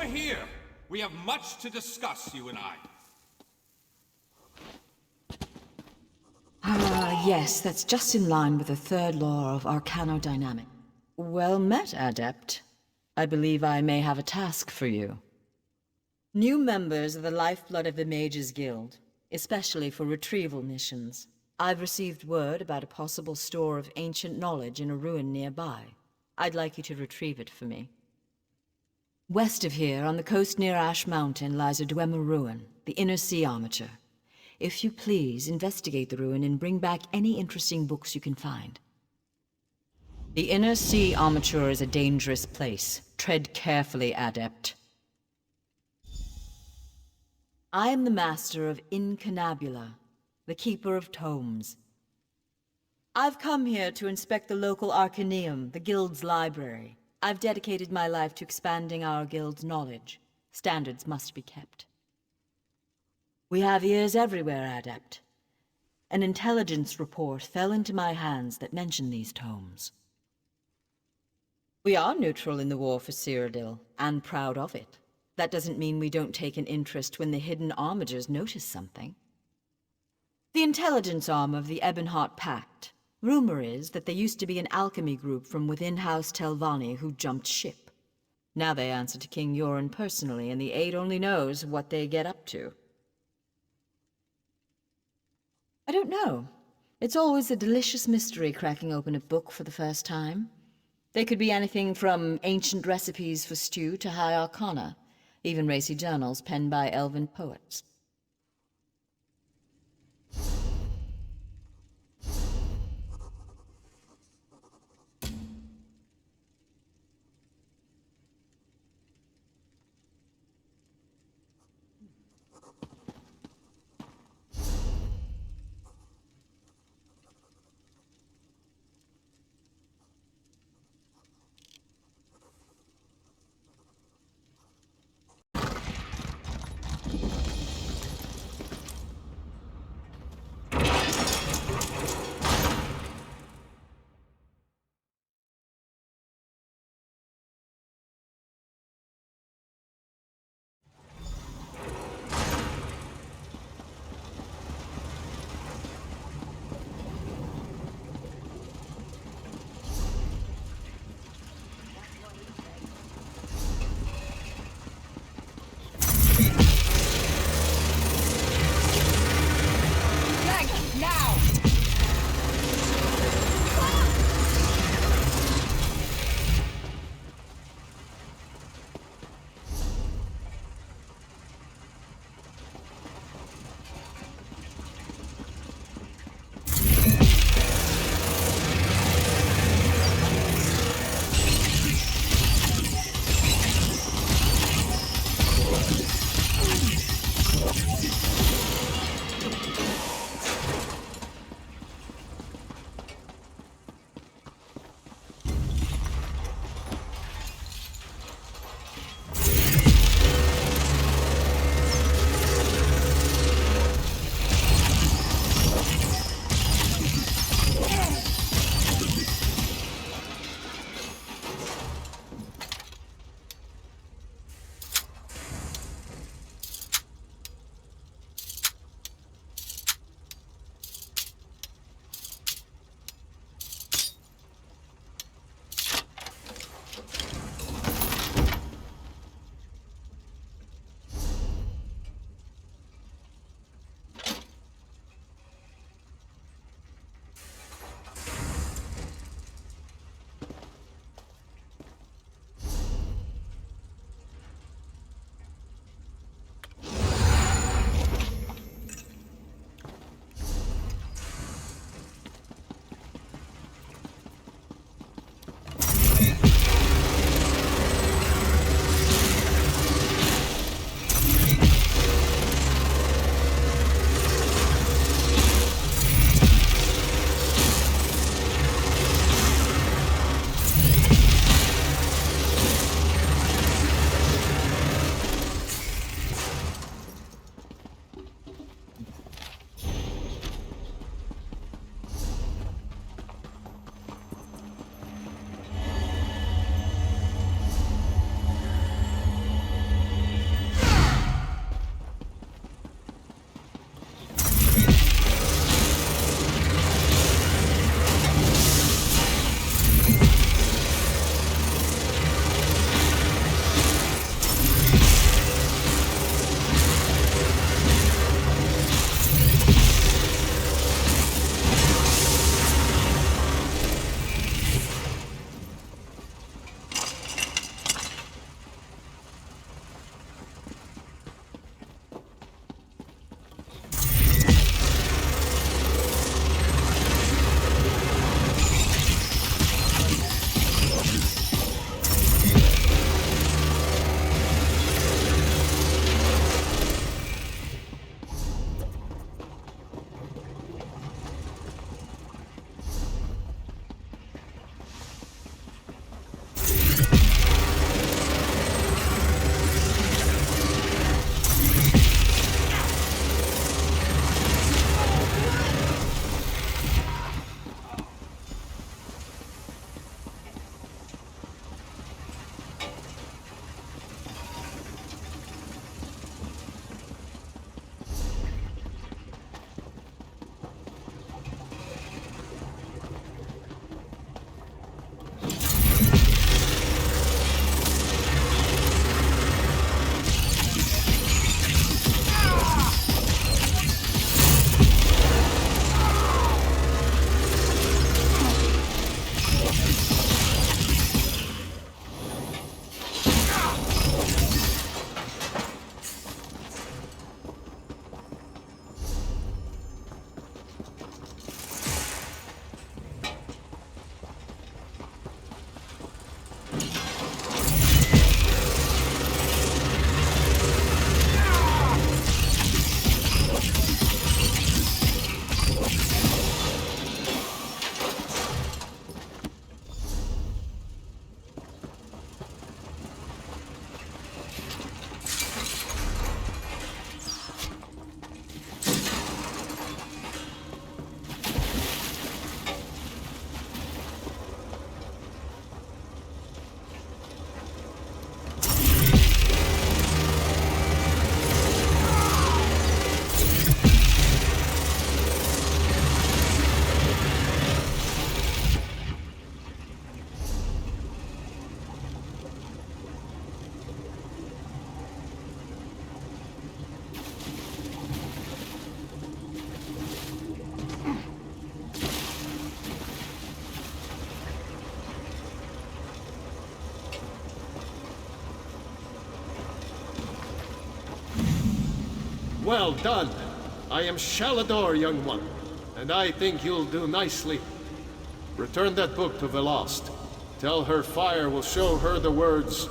Over here. We have much to discuss, you and I. Ah, yes, that's just in line with the third law of arcanodynamic. Well met, Adept. I believe I may have a task for you. New members are the lifeblood of the Mages Guild, especially for retrieval missions. I've received word about a possible store of ancient knowledge in a ruin nearby. I'd like you to retrieve it for me. West of here, on the coast near Ash Mountain, lies a Dwemer ruin, the Inner Sea Armature. If you please, investigate the ruin and bring back any interesting books you can find. The Inner Sea Armature is a dangerous place. Tread carefully, Adept. I am the master of Incunabula, the keeper of tomes. I've come here to inspect the local Arcaneum, the guild's library. I've dedicated my life to expanding our guild's knowledge. Standards must be kept. We have ears everywhere, Adept. An intelligence report fell into my hands that mentioned these tomes. We are neutral in the war for Cyrodiil, and proud of it. That doesn't mean we don't take an interest when the hidden armigers notice something. The intelligence arm of the Ebonheart Pact. Rumor is that there used to be an alchemy group from within House Telvanni who jumped ship. Now they answer to King Yoren personally, and the Aid only knows what they get up to. I don't know. It's always a delicious mystery cracking open a book for the first time. They could be anything from ancient recipes for stew to high arcana, even racy journals penned by elven poets. Well done. I am Shalador, young one, and I think you'll do nicely. Return that book to Velost. Tell her fire will show her the words.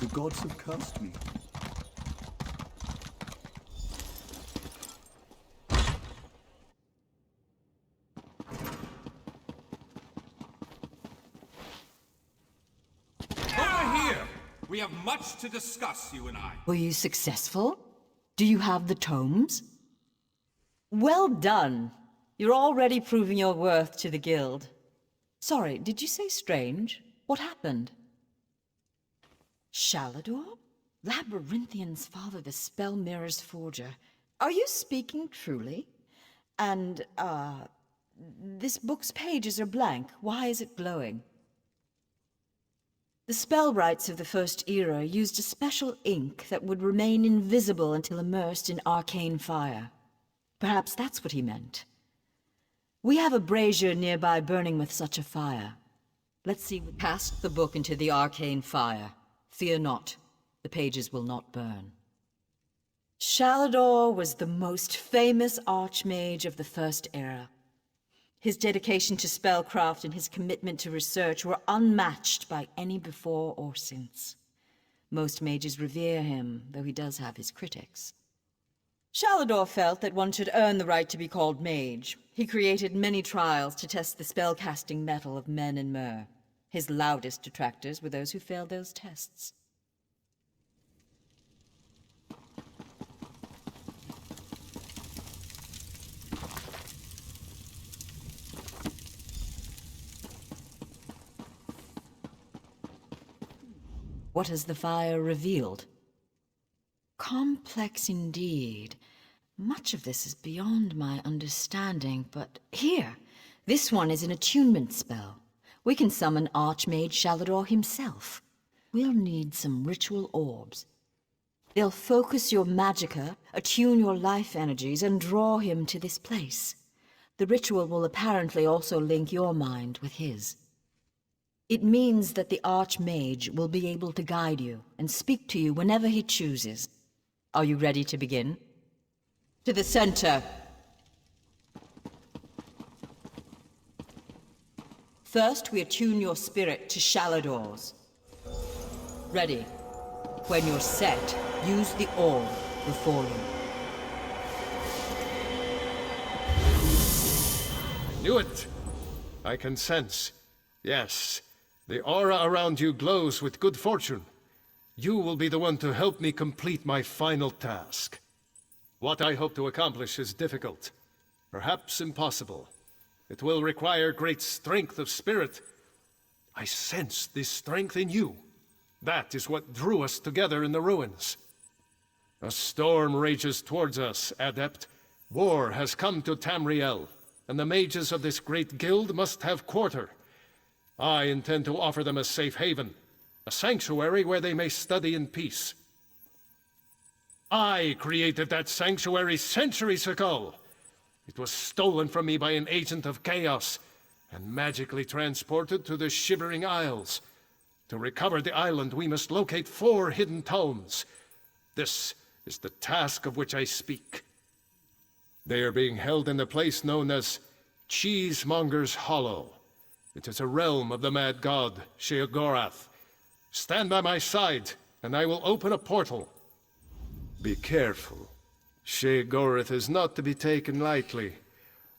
The gods have cursed me. Over here! We have much to discuss, you and I. Were you successful? Do you have the tomes? Well done. You're already proving your worth to the guild. Sorry, did you say strange? What happened? Shalador? Labyrinthian's father, the spell mirror's forger. Are you speaking truly? And, this book's pages are blank. Why is it glowing? The spellwrights of the First Era used a special ink that would remain invisible until immersed in arcane fire. Perhaps that's what he meant. We have a brazier nearby burning with such a fire. Let's see. Cast the book into the arcane fire. Fear not, the pages will not burn. Shalador was the most famous archmage of the First Era. His dedication to spellcraft and his commitment to research were unmatched by any before or since. Most mages revere him, though he does have his critics. Shalador felt that one should earn the right to be called mage. He created many trials to test the spellcasting mettle of men and mer. His loudest detractors were those who failed those tests. What has the fire revealed? Complex indeed. Much of this is beyond my understanding, but here, this one is an attunement spell. We can summon Archmage Shalador himself. We'll need some ritual orbs. They'll focus your magicka, attune your life energies, and draw him to this place. The ritual will apparently also link your mind with his. It means that the Archmage will be able to guide you and speak to you whenever he chooses. Are you ready to begin? To the center! First, we attune your spirit to Shalador's. Ready. When you're set, use the orb before you. I knew it. I can sense. Yes, the aura around you glows with good fortune. You will be the one to help me complete my final task. What I hope to accomplish is difficult, perhaps impossible. It will require great strength of spirit. I sense this strength in you. That is what drew us together in the ruins. A storm rages towards us, Adept. War has come to Tamriel, and the mages of this great guild must have quarter. I intend to offer them a safe haven, a sanctuary where they may study in peace. I created that sanctuary centuries ago. It was stolen from me by an agent of chaos and magically transported to the Shivering Isles. To recover the island, we must locate 4 hidden tomes. This is the task of which I speak. They are being held in a place known as Cheesemonger's Hollow. It is a realm of the mad god, Sheogorath. Stand by my side, and I will open a portal. Be careful. Sheogorath is not to be taken lightly.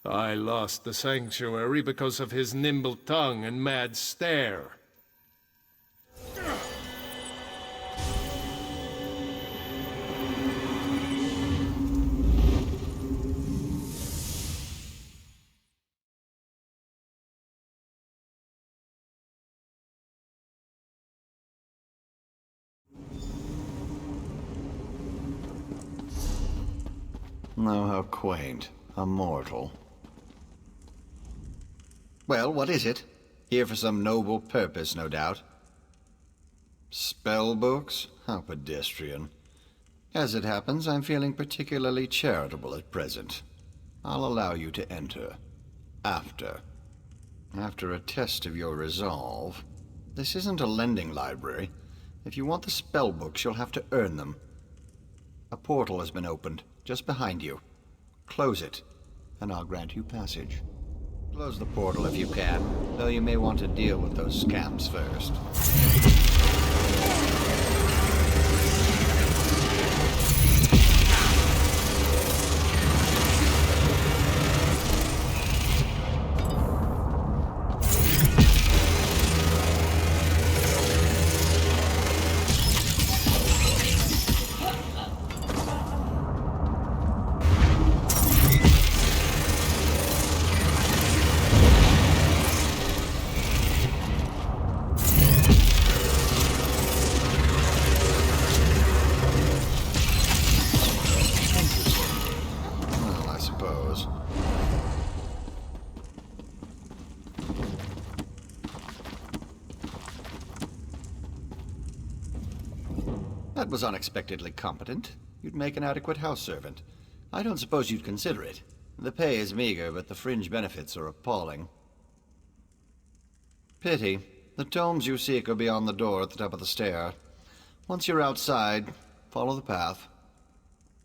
I lost the sanctuary because of his nimble tongue and mad stare. Oh, how quaint. A mortal. Well, what is it? Here for some noble purpose, no doubt. Spell books? How pedestrian. As it happens, I'm feeling particularly charitable at present. I'll allow you to enter. After a test of your resolve. This isn't a lending library. If you want the spell books, you'll have to earn them. A portal has been opened, just behind you. Close it, and I'll grant you passage. Close the portal if you can, though you may want to deal with those scamps first. That was unexpectedly competent. You'd make an adequate house servant. I don't suppose you'd consider it. The pay is meager, but the fringe benefits are appalling. Pity. The tomes you seek are beyond the door at the top of the stair. Once you're outside, follow the path.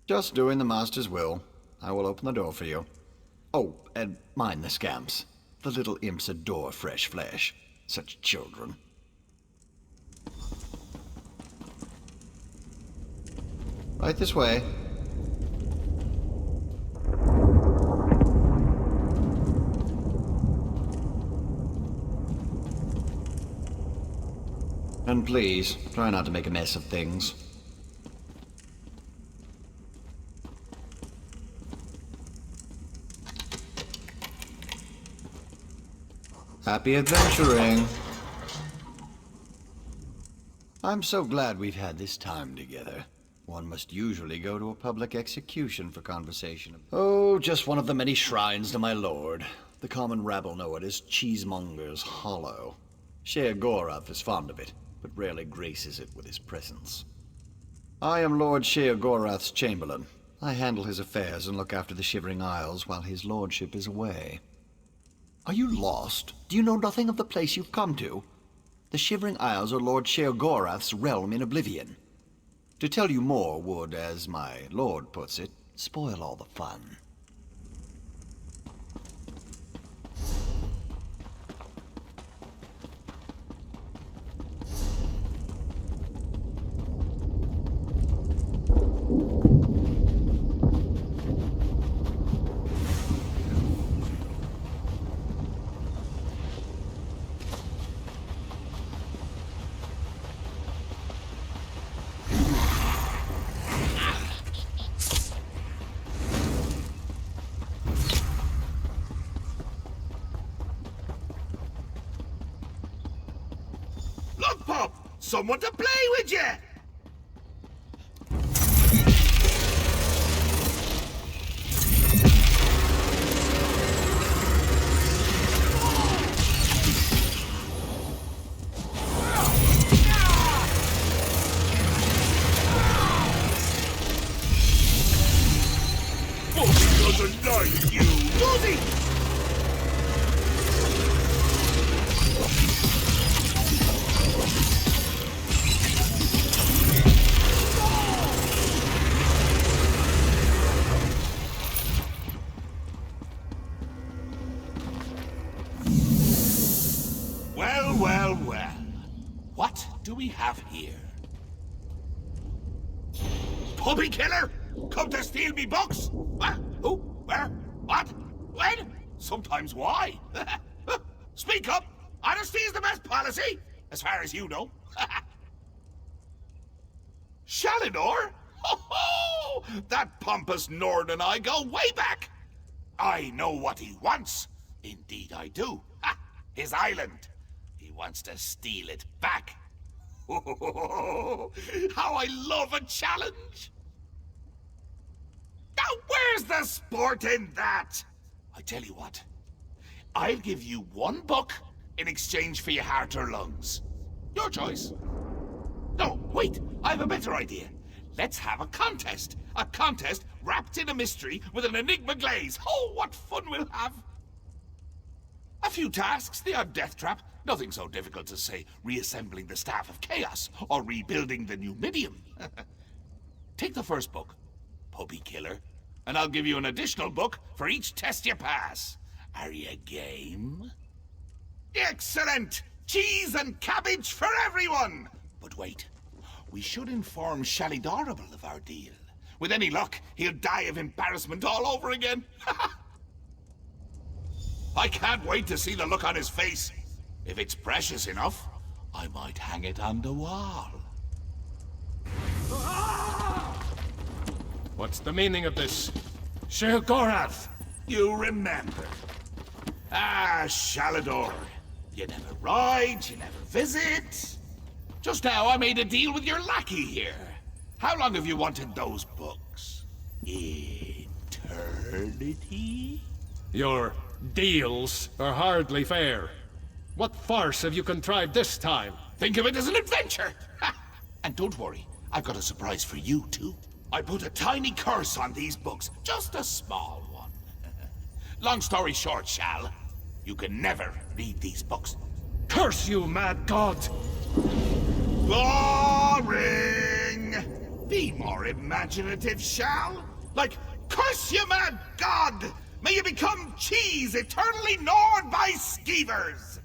Just doing the Master's will. I will open the door for you. Oh, and mind the scamps. The little imps adore fresh flesh. Such children. Right this way. And please, try not to make a mess of things. Happy adventuring. I'm so glad we've had this time together. One must usually go to a public execution for conversation. Oh, just one of the many shrines to my lord. The common rabble know it as Cheesemonger's Hollow. Sheogorath is fond of it, but rarely graces it with his presence. I am Lord Sheogorath's chamberlain. I handle his affairs and look after the Shivering Isles while his lordship is away. Are you lost? Do you know nothing of the place you've come to? The Shivering Isles are Lord Sheogorath's realm in oblivion. To tell you more would, as my lord puts it, spoil all the fun. Look, Pop! Someone to play with you! Bobby doesn't like you, does he? we have here? Puppy killer? Come to steal me books? What? Who? Where? What? When? Sometimes why? Speak up! Honesty is the best policy, as far as you know. Shalidor? Ho-ho! That pompous Nord and I go way back. I know what he wants. Indeed I do. Ha! His island. He wants to steal it back. How I love a challenge! Now where's the sport in that? I tell you what. I'll give you one book in exchange for your heart or lungs. Your choice. No, wait, I have a better idea. Let's have a contest. A contest wrapped in a mystery with an enigma glaze. Oh, what fun we'll have. A few tasks, the odd death trap. Nothing so difficult as, say, reassembling the Staff of Chaos or rebuilding the Numidium. Take the first book, Puppy Killer, and I'll give you an additional book for each test you pass. Are you game? Excellent! Cheese and cabbage for everyone! But wait, we should inform Shalidorable of our deal. With any luck, he'll die of embarrassment all over again. I can't wait to see the look on his face. If it's precious enough, I might hang it on the wall. What's the meaning of this? Sheogorath! You remember. Ah, Shalidor. You never ride, you never visit. Just now I made a deal with your lackey here. How long have you wanted those books? Eternity? Your deals are hardly fair. What farce have you contrived this time? Think of it as an adventure! Ha! And don't worry, I've got a surprise for you, too. I put a tiny curse on these books, just a small one. Long story short, Shal, you can never read these books. Curse you, mad god! Boring! Be more imaginative, Shal. Like, curse you, mad god! May you become cheese eternally gnawed by skeevers!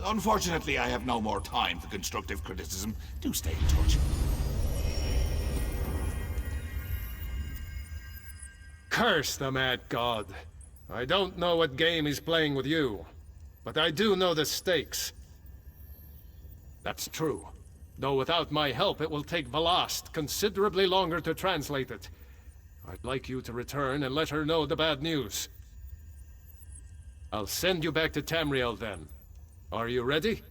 Unfortunately, I have no more time for constructive criticism. Do stay in touch. Curse the mad god. I don't know what game he's playing with you, but I do know the stakes. That's true. Though without my help, it will take Velast considerably longer to translate it. I'd like you to return and let her know the bad news. I'll send you back to Tamriel then. Are you ready?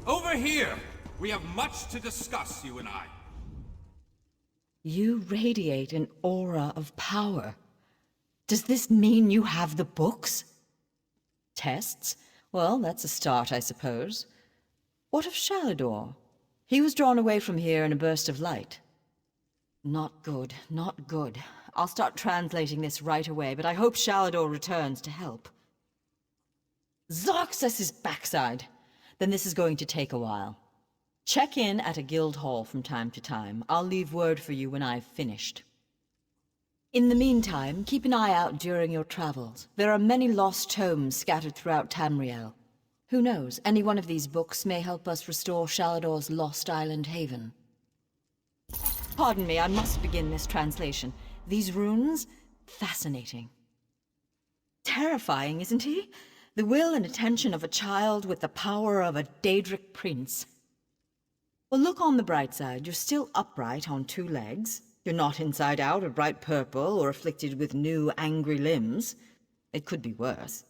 Over here! We have much to discuss, you and I. You radiate an aura of power. Does this mean you have the books? Tests? Well, that's a start, I suppose. What of Shalidor? He was drawn away from here in a burst of light. Not good, not good. I'll start translating this right away, but I hope Shalidor returns to help. Zarxus' backside! Then this is going to take a while. Check in at a guild hall from time to time. I'll leave word for you when I've finished. In the meantime, keep an eye out during your travels. There are many lost tomes scattered throughout Tamriel. Who knows, any one of these books may help us restore Shalidor's lost island haven. Pardon me, I must begin this translation. These runes? Fascinating. Terrifying, isn't he? The will and attention of a child with the power of a daedric prince. Well, look on the bright side. You're still upright on 2 legs. You're not inside out or bright purple or afflicted with new angry limbs. It could be worse.